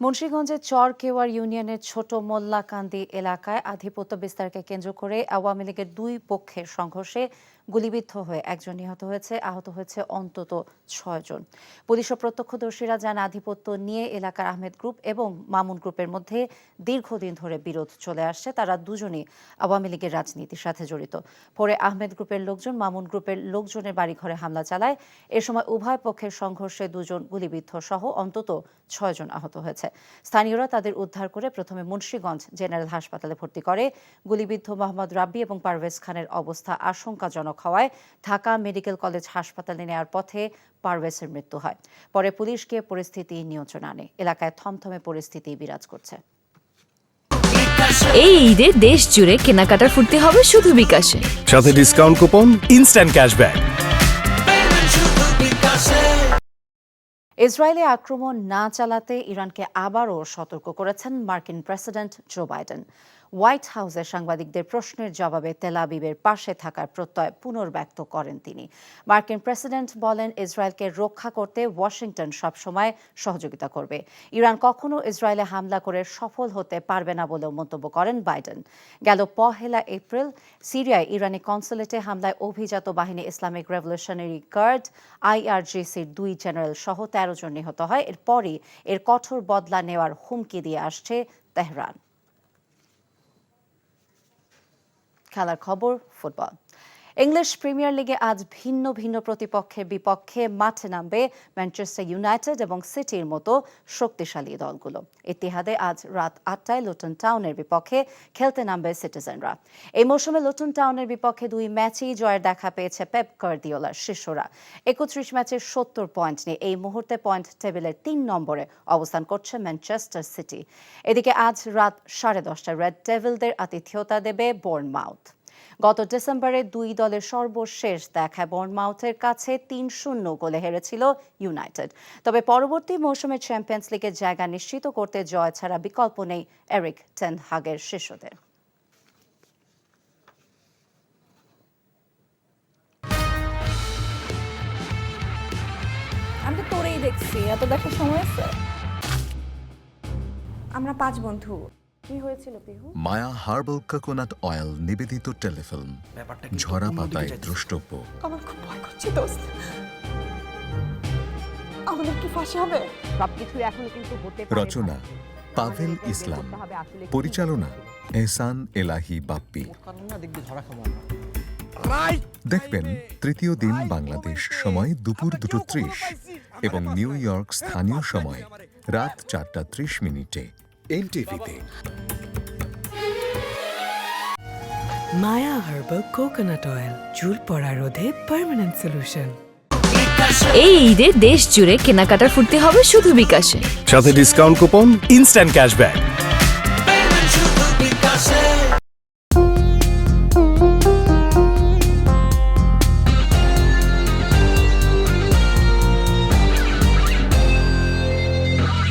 মুন্সিগঞ্জের চরকেওয়ার ইউনিয়নের ছোট মোল্লাকান্দি এলাকায় আধিপত্য বিস্তারকে কেন্দ্র করে আওয়ামী লীগের দুই পক্ষের সংঘর্ষে গুলিবিদ্ধ হয়ে একজন নিহত হয়েছে, আহত হয়েছে অন্তত ৬ জন। পুলিশ ও প্রত্যক্ষদর্শীরা জানা আধিপত্য নিয়ে এলাকার আহমেদ গ্রুপ এবং মামুন গ্রুপের মধ্যে দীর্ঘদিন ধরে বিরোধ চলে আসছে। তারা দুজনই আওয়ামী লীগের রাজনীতির সাথে জড়িত। পরে আহমেদ গ্রুপের লোকজন মামুন গ্রুপের লোকজনের বাড়িঘরে হামলা চালায়। এ সময় উভয় পক্ষের সংঘর্ষে দুজন গুলিবিদ্ধ সহ অন্তত ৬ জন আহত হয়েছে। স্থানীয়রা তাদের উদ্ধার করে প্রথমে মুন্সিগঞ্জ জেনারেল হাসপাতালে ভর্তি করে। গুলিবিদ্ধ মোহাম্মদ রাব্বি এবং পারভেজ খানের অবস্থা আশঙ্কাজনক হওয়ায় ঢাকা মেডিকেল কলেজ হাসপাতালে নেওয়ার পথে পারভেজের মৃত্যু হয়। পরে পুলিশ গিয়ে পরিস্থিতি নিয়ন্ত্রণে আনে। এলাকায় থমথমে পরিস্থিতি বিরাজ করছে। এই ঈদে দেশ জুড়ে কেনাকাটার ফুর্তি হবে শুধু বিকাশে, সাথে ডিসকাউন্ট কুপন, ইনস্ট্যান্ট ক্যাশব্যাক। ইসরায়েলে আক্রমণ না চালাতে ইরানকে আবারও সতর্ক করেছেন মার্কিন প্রেসিডেন্ট জো বাইডেন। হোয়াইট হাউসে সাংবাদিকদের প্রশ্নের জবাবে তেল আবিবের পাশে থাকার প্রত্যয় পুনর্ব্যক্ত করেন তিনি। মার্কিন প্রেসিডেন্ট বলেন, ইসরায়েলকে রক্ষা করতে ওয়াশিংটন সবসময় সহযোগিতা করবে। ইরান কখনো ইসরায়েলে হামলা করে সফল হতে পারবে না বলেও মন্তব্য করেন বাইডেন। গেল 1 এপ্রিল সিরিয়ায় ইরানি কনসুলেটে হামলায় অভিজাত বাহিনী ইসলামিক রেভলিউশনারি গার্ড IRGCর 2 জেনারেল সহ 13 জন নিহত হয়। এরপরই এর কঠোর বদলা নেওয়ার হুমকি দিয়ে আসছে তেহরান। খেলার খবর, ফুটবল। ইংলিশ প্রিমিয়ার লিগে আজ ভিন্ন ভিন্ন প্রতিপক্ষের বিপক্ষে মাঠে নামবে ম্যানচেস্টার ইউনাইটেড এবং সিটির মতো শক্তিশালী দলগুলো। ইতিহাদে আজ রাত 8টায় লুটন টাউনের বিপক্ষে খেলতে নামবে সিটিজেনরা। এই মৌসুমে লুটন টাউনের বিপক্ষে 2 ম্যাচেই জয়ের দেখা পেয়েছে পেপ গার্দিওলার শিষ্যরা। 31 ম্যাচে 70 পয়েন্ট নিয়ে এই মুহূর্তে পয়েন্ট টেবিলের 3 নম্বরে অবস্থান করছে ম্যানচেস্টার সিটি। এদিকে আজ রাত 10:30টায় রেড ডেভিলদের আতিথেয়তা দেবে বোর্নমাউথ। গত ডিসেম্বরে 2 দলের সর্বশেষ দেখায় বোর্নমাউথের কাছে 3-0 গোলে হেরেছিল ইউনাইটেড। তবে পরবর্তী মৌসুমে চ্যাম্পিয়ন্স লিগের জায়গা নিশ্চিত করতে জয় ছাড়া বিকল্প নেই এরিক টেন হাগের শিষ্যদের। আমি তো তোরেই দেখছি, এত দেখার সময় আছে? আমরা 5 বন্ধু। কি হয়েছিল পিহু? মায়া হার্বাল কোকোনাট অয়েল নিবেদিত টেলিফিল্ম, ঝরা পাতায় দ্রষ্টব্য। আমার খুব ভয় করছে দোস্ত। আমাদের কি ফাঁসি হবে? সবকিছু এখনো কিন্তু হতে পারে। রচনা পাভেল ইসলাম, পরিচালনা এহসান এলাহি বাপ্পি। দেখবেন তৃতীয় দিন বাংলাদেশ সময় দুপুর 2:30 এবং নিউ ইয়র্ক স্থানীয় সময় রাত 4:30 এনটিভিতে। মায়া হার্বাল কোকোনাট অয়েল, চুল পড়া রোধে পার্মানেন্ট সলিউশন। এই ঈদে দেশ জুড়ে কেনাকাটার ফুর্তি হবে শুধু বিকাশে, সাথে ডিসকাউন্ট কুপন, ইনস্ট্যান্ট ক্যাশব্যাক।